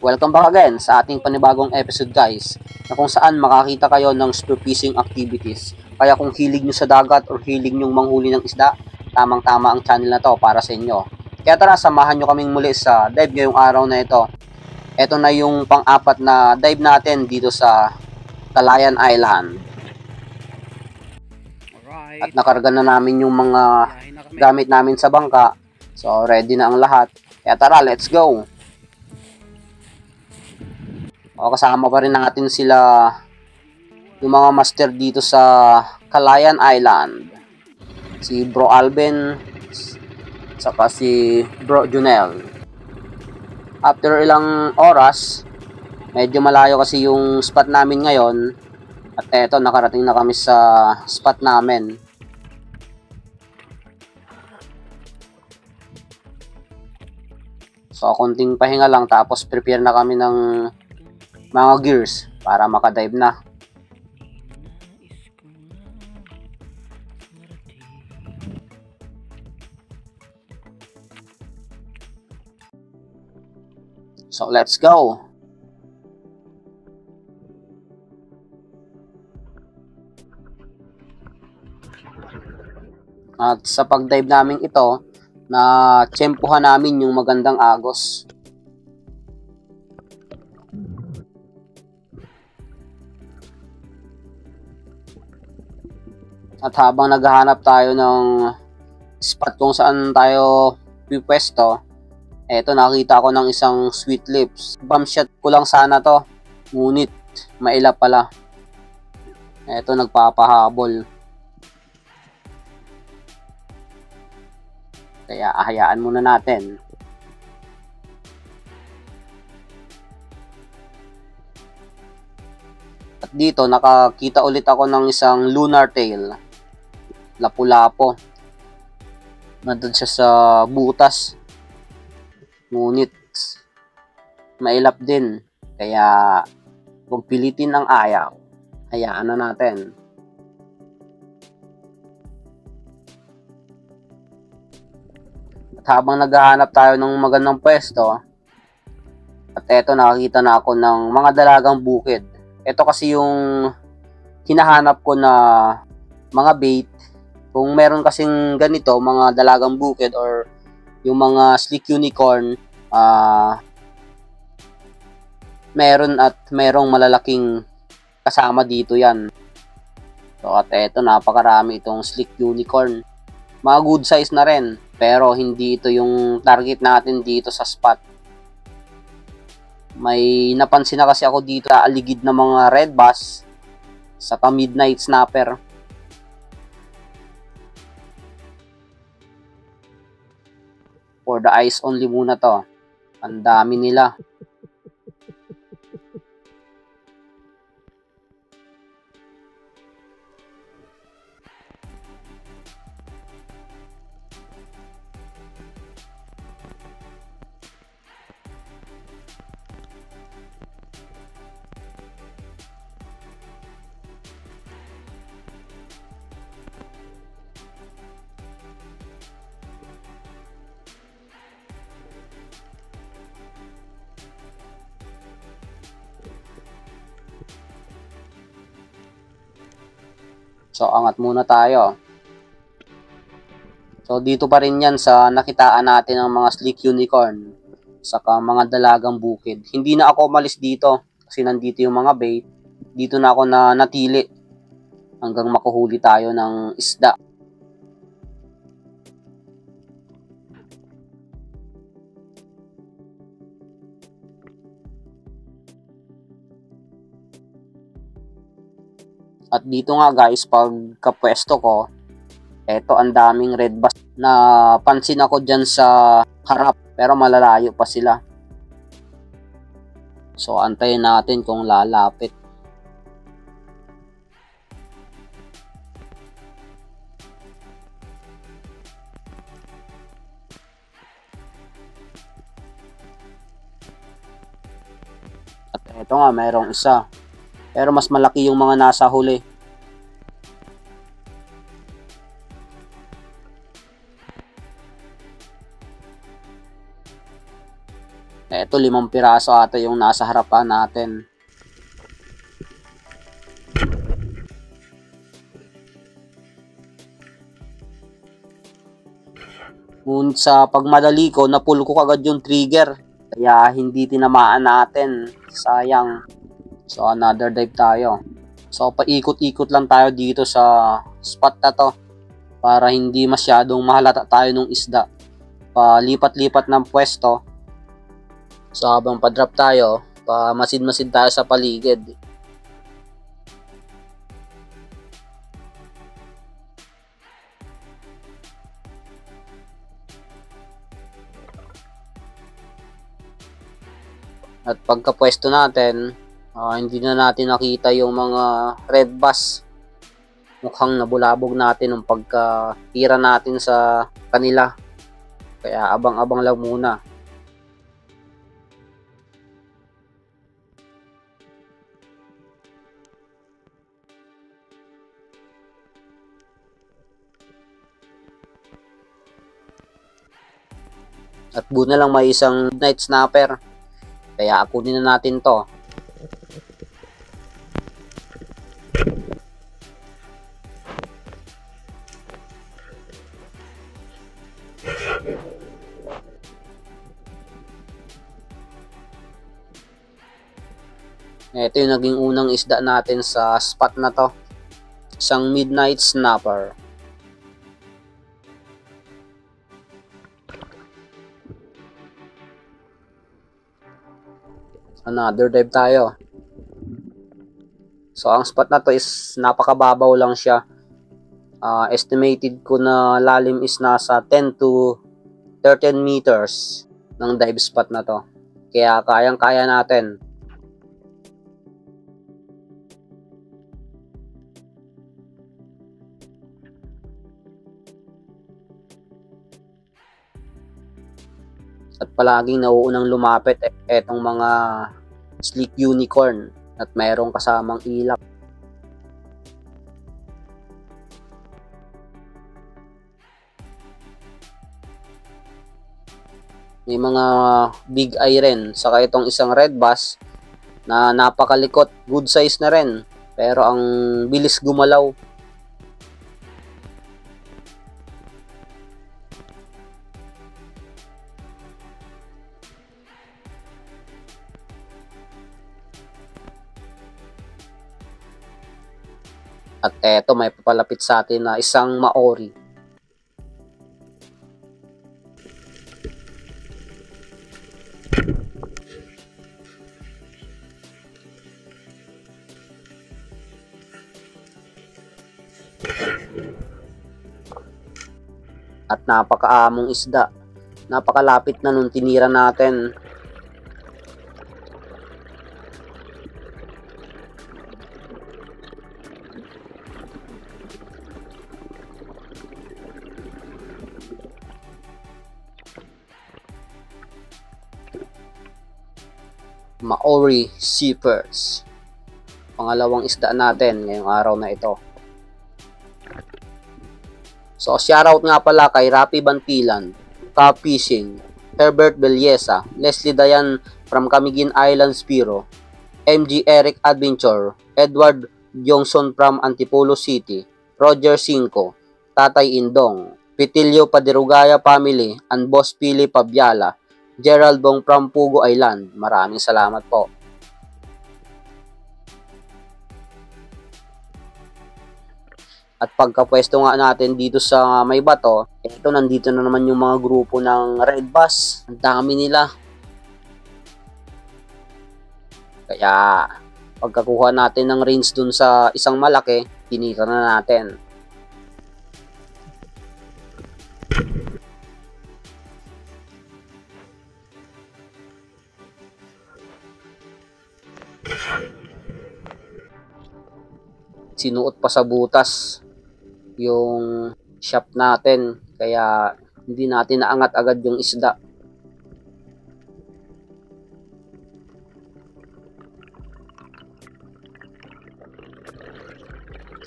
Welcome back again sa ating panibagong episode guys, na kung saan makakita kayo ng spearfishing activities. Kaya kung hilig nyo sa dagat or hilig nyo manghuli ng isda, tamang-tama ang channel na to para sa inyo. Kaya tara, samahan nyo kaming muli sa dive ngayong araw na ito. Ito na yung pang-apat na dive natin dito sa Calayan Island. At nakarga na namin yung mga gamit namin sa bangka. So ready na ang lahat. Kaya tara, let's go! O, kasama pa rin natin sila, yung mga master dito sa Calayan Island. Si Bro Alvin, saka si Bro Junel. After ilang oras, medyo malayo kasi yung spot namin ngayon. At eto, nakarating na kami sa spot namin. So, konting pahinga lang, tapos prepare na kami ng mga gears para makadive na. So let's go. At sa pagdive namin ito, na tsempuhan namin yung magandang agos. At habang naghahanap tayo ng spot kung saan tayo pipwesto, eto, nakita ko ng isang sweet lips. Bum shot ko lang sana to, ngunit mailap pala. Eto, nagpapahabol. Kaya ahayaan muna natin. At dito, nakakita ulit ako ng isang lunar tail. Lapu-lapo. Nandun siya sa butas. Ngunit mailap din. Kaya huwag pilitin ang ayaw. Hayaan na natin. At habang naghahanap tayo ng magandang pwesto, at eto, nakakita na ako ng mga dalagang bukid. Ito kasi yung hinahanap ko na mga bait. Kung meron kasing ganito, mga dalagang bukid or yung mga slick unicorn, meron at merong malalaking kasama dito yan. So at eto, napakarami itong slick unicorn. Mga good size na rin, pero hindi ito yung target natin dito sa spot. May napansin na kasi ako dito sa aligid ng mga red bass, saka midnight snapper. For the eyes only muna to. Ang dami nila. So, angat muna tayo. So, dito pa rin yan sa nakitaan natin ng mga slick unicorn, saka mga dalagang bukid. Hindi na ako umalis dito kasi nandito yung mga bait. Dito na ako na natili hanggang makuhuli tayo ng isda. At dito nga guys, pag kapwesto ko, eto, ang daming red bass na pansin ako dyan sa harap, pero malalayo pa sila. So antayin natin kung lalapit. At eto nga, mayroong isa. Pero mas malaki yung mga nasa huli. Eto, 5 piraso ata yung nasa harapan natin. Ngunit sa pagmadali ko, napul ko kagad yung trigger. Kaya hindi tinamaan natin. Sayang. So, another dive tayo. So, paikot-ikot lang tayo dito sa spot na to. Para hindi masyadong mahalata tayo ng isda. Palipat-lipat ng pwesto. So, habang pa-drop tayo, pamasid-masid tayo sa paligid. At pagkapwesto natin, hindi na natin nakita yung mga red bass. Mukhang nabulabog natin nung pagkatira natin sa kanila. Kaya abang-abang lang muna. At buti na lang may isang night snapper. Kaya kunin na natin to. Ito yung naging unang isda natin sa spot na to. Isang midnight snapper. Another dive tayo. So, ang spot na to is napakababaw lang siya. Estimated ko na lalim is nasa 10 to 13 meters ng dive spot na to. Kaya kayang-kaya natin. At palaging nauunang lumapit etong mga sleek unicorn at mayroong kasamang ilak. May mga big eye rin, saka itong isang red bass na napakalikot, good size na rin, pero ang bilis gumalaw. At eto, may papalapit sa atin na isang Maori. At napakaamong isda. Napakalapit na nung tinira natin. Maori Seepers. Pangalawang isda natin ngayong araw na ito. So, shoutout nga pala kay Rapi Bantilan, Top Fishing, Herbert Belleza, Leslie Dayan from Camiguin Islands Bureau, MG Eric Adventure, Edward Johnson from Antipolo City, Roger Cinco, Tatay Indong, Pitilio Padirugaya Family, and Boss Pili Pabiala, Gerald Bong from Pugo Island. Maraming salamat po. At pagkapwesto nga natin dito sa may bato, ito nandito na naman yung mga grupo ng red bass. Ang dami nila. Kaya pagkakuha natin ng range dun sa isang malaki, tinira na natin. Sinuot pa sa butas yung shop natin, kaya hindi natin naangat agad yung isda.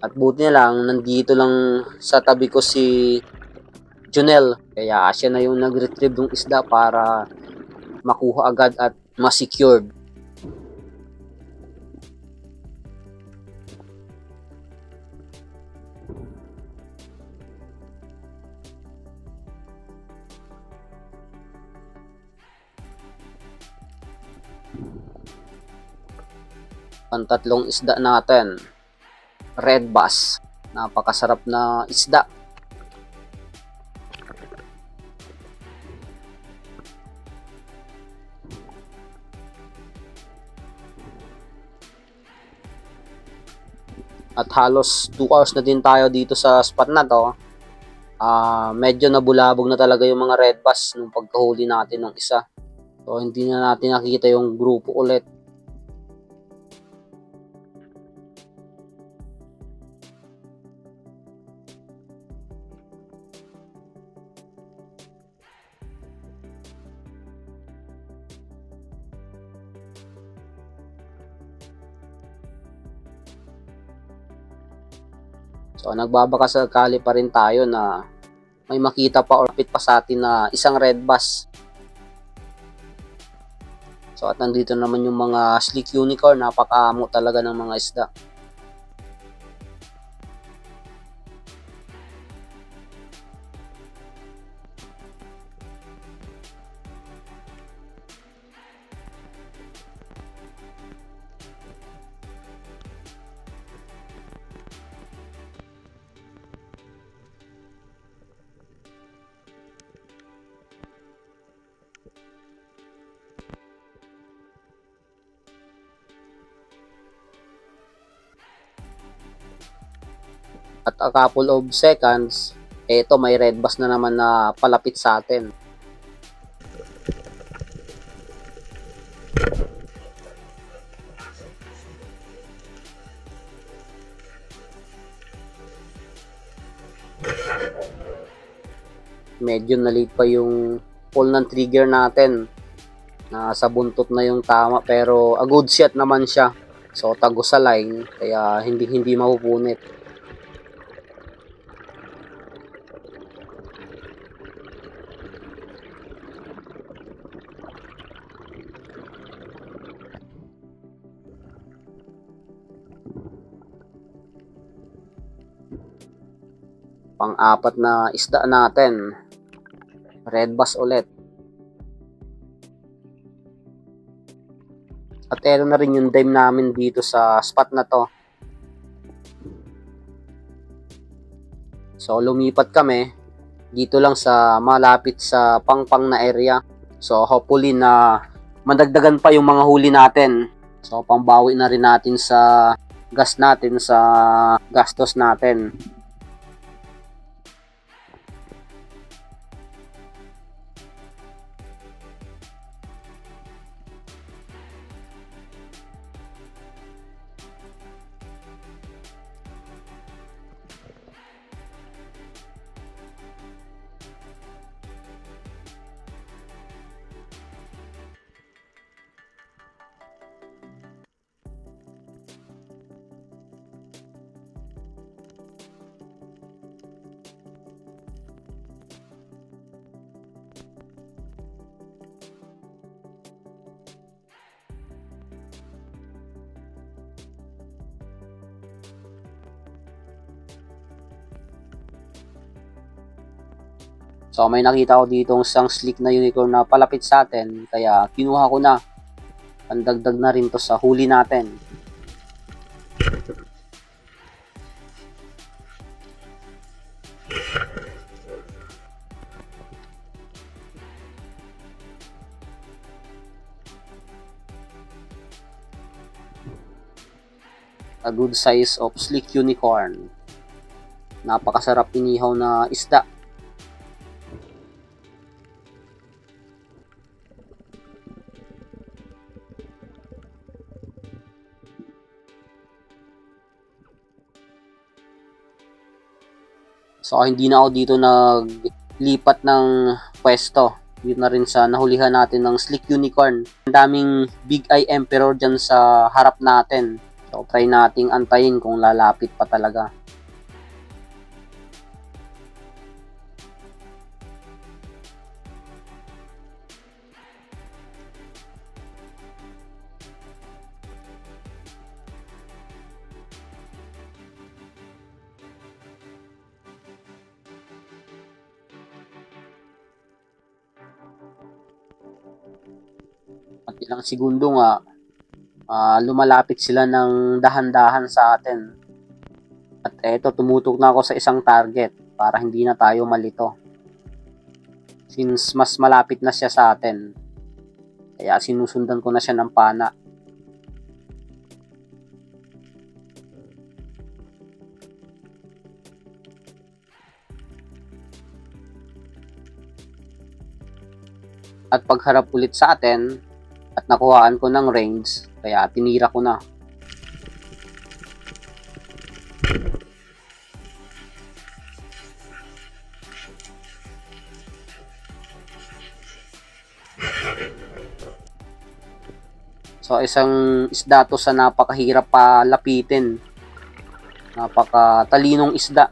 At buti na lang, nandito lang sa tabi ko si Junel, kaya siya na yung nag-retrieve ng isda para makuha agad at ma-secured. Ang tatlong isda natin, red bass, napakasarap na isda. At halos 2 hours na din tayo dito sa spot na to. Medyo nabulabog na talaga yung mga red bass nung pagkahuli natin ng isa. So hindi na natin nakikita yung grupo ulit. So nagbabaka sakali pa rin tayo na may makita pa or pit pa sa atin na isang red bass. So at nandito naman yung mga sleek unicorn, napakaamo talaga ng mga isda. At a couple of seconds, eto may red bass na naman na palapit sa atin. Medyo na-late pa yung pull ng trigger natin. Nasa buntot na yung tama pero a good shot naman siya. So tago sa line kaya hindi mapupunit. Pang-apat na isda natin, red bass ulit. At ero na rin yung dime namin dito sa spot na to. So lumipat kami dito lang sa malapit sa pangpang na area. So hopefully na madagdagan pa yung mga huli natin. So pambawi na rin natin sa gas natin, sa gastos natin. So may nakita ko dito isang sleek na unicorn na palapit sa atin, kaya kinuha ko na. Pandagdag na rin to sa huli natin. A good size of sleek unicorn. Napakasarap inihaw na isda. So hindi na ako dito naglipat ng pwesto. Yun na rin sa nahulihan natin ng sleek unicorn. Ang daming big eye emperor dyan sa harap natin. So try nating antayin kung lalapit pa talaga. ilang segundo nga, lumalapit sila ng dahan-dahan sa atin. At eto, tumutok na ako sa isang target para hindi na tayo malito. Since mas malapit na siya sa atin, kaya sinusundan ko na siya ng pana. At pagharap ulit sa atin, at nakuhaan ko ng range, kaya tinira ko na. So isang isda to sa napakahirap pa lapitin. Napakatalinong isda.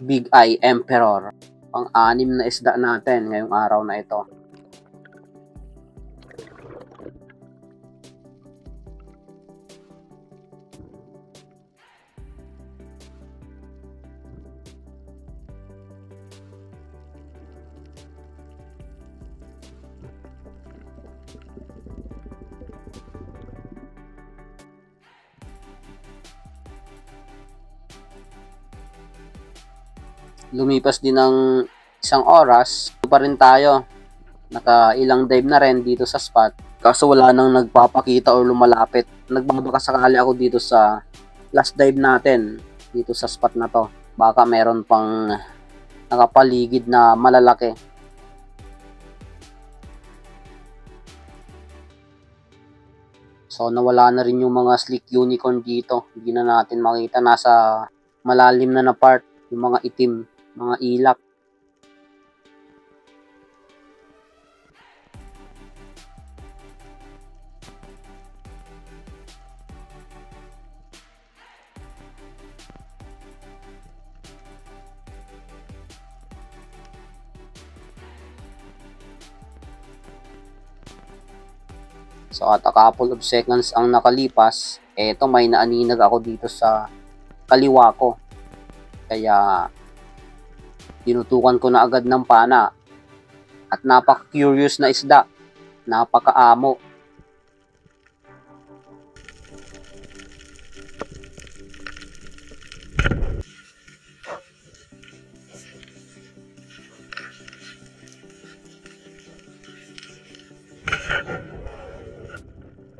Big Eye Emperor. Pang-anim na isda natin ngayong araw na ito. Lumipas din ng isang oras, pa rin tayo. Nakailang dive na rin dito sa spot. Kaso wala nang nagpapakita o lumalapit. Nagbabaka sakali ako dito sa last dive natin dito sa spot na to. Baka meron pang nakapaligid na malalaki. So nawala na rin yung mga slick unicorn dito. Hindi na natin makita, nasa malalim na part yung mga itim, mga ilak. So at a couple of seconds ang nakalipas, eto may naaninag ako dito sa kaliwa ko. Kaya tinutukan ko na agad ng pana. At napaka-curious na isda. Napaka-amo.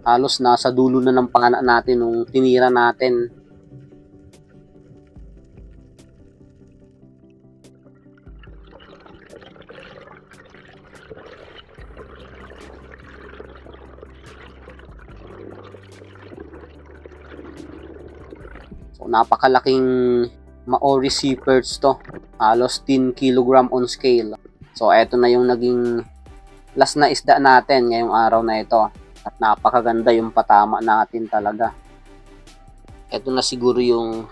Halos nasa dulo na ng pana natin nung tinira natin. So napakalaking Maori sea perch to. Halos 10 kg on scale. So eto na yung naging last na isda natin ngayong araw na ito. At napakaganda yung patama natin talaga. Ito na siguro yung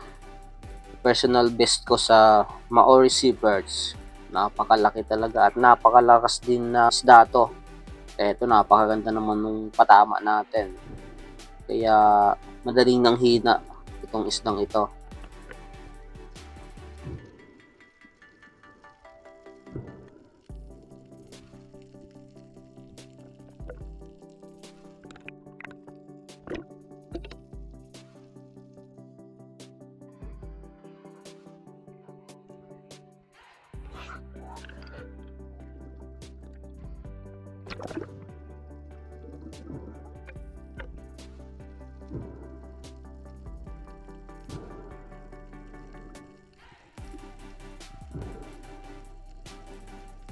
personal best ko sa Maori sea perch. Napakalaki talaga at napakalakas din na isda to. Ito napakaganda naman nung patama natin. Kaya madaling nang hina itong isdang ito.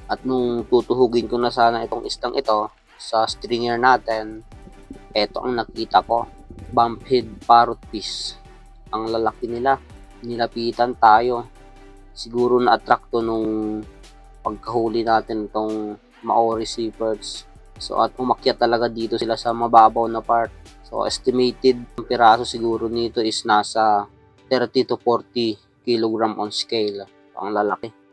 At nung tutuhugin ko na sana itong isdang ito sa stringer natin, eto ang nakita ko, bumphead parrotfish. Ang lalaki nila, nilapitan tayo. Siguro na-attract to nung pagkahuli natin itong Maori sea perch. So at umakyat talaga dito sila sa mababaw na part. So estimated ang piraso siguro nito is nasa 30 to 40 kg on scale. Ang lalaki.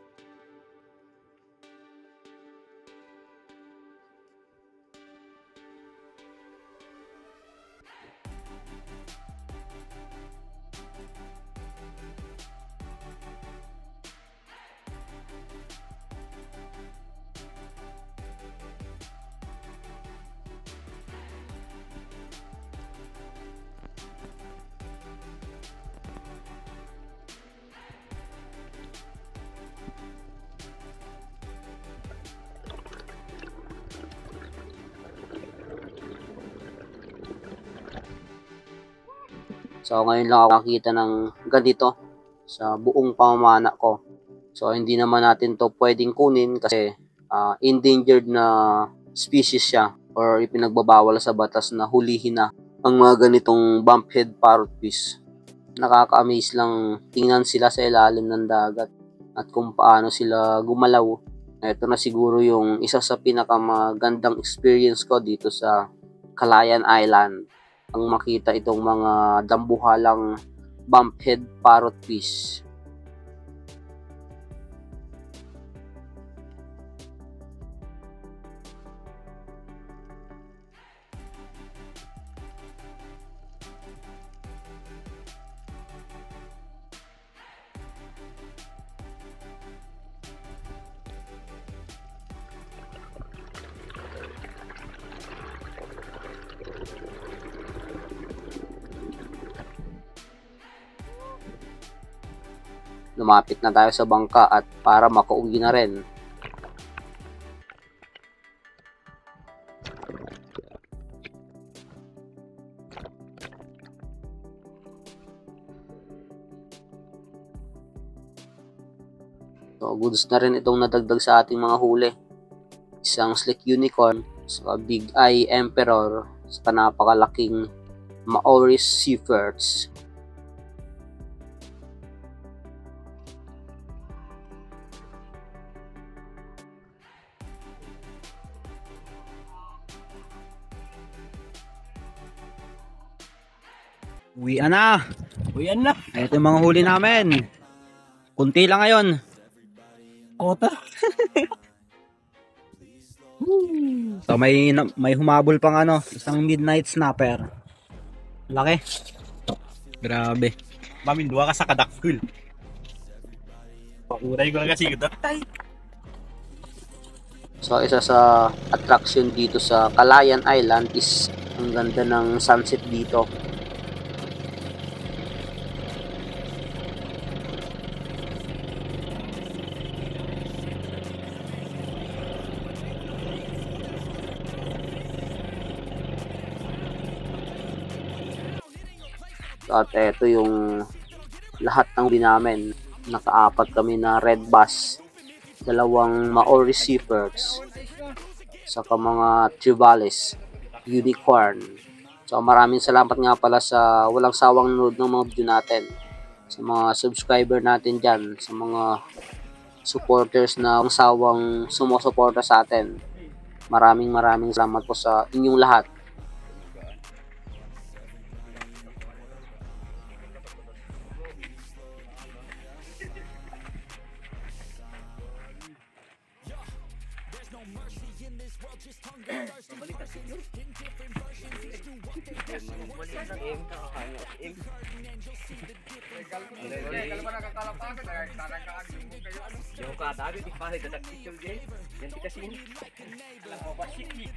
So ngayon lang ako nakita ng ganito sa buong pamamana ko. So hindi naman natin to pwedeng kunin kasi endangered na species siya or ipinagbabawal sa batas na hulihin na ang mga ganitong bumphead parrotfish. Nakaka-amaze lang tingnan sila sa ilalim ng dagat at kung paano sila gumalaw. Ito na siguro yung isa sa pinakamagandang experience ko dito sa Calayan Island. Ang makita itong mga dambuhalang bumphead parrotfish. Lumapit na tayo sa bangka at para makauwi na rin. So, goods na rin itong nadagdag sa ating mga huli. Isang slick unicorn, sa big eye emperor, sa napakalaking Maoris seafirts. Uwian na. Uyan na. Ito yung mga huli namin. Kunti lang ngayon. Kota. So may humabol pang isang midnight snapper. Laki. Grabe. Mamin, duwa ka sa kadakul. Pauray ko lang kasi ito. So isa sa attraction dito sa Calayan Island is ang ganda ng sunset dito. At ito yung lahat ng huli namin. Nakaapat kami na red bass, dalawang Maori seafirts, saka mga trevally, unicorn. So maraming salamat nga pala sa walang sawang nanood ng mga video natin, sa mga subscriber natin dyan, sa mga supporters na walang sawang sumusuporta sa atin. Maraming salamat po sa inyong lahat. Yung katabi, di pa rin dadak picture game. Yan di kasi ini. Alam mo ba, shiki.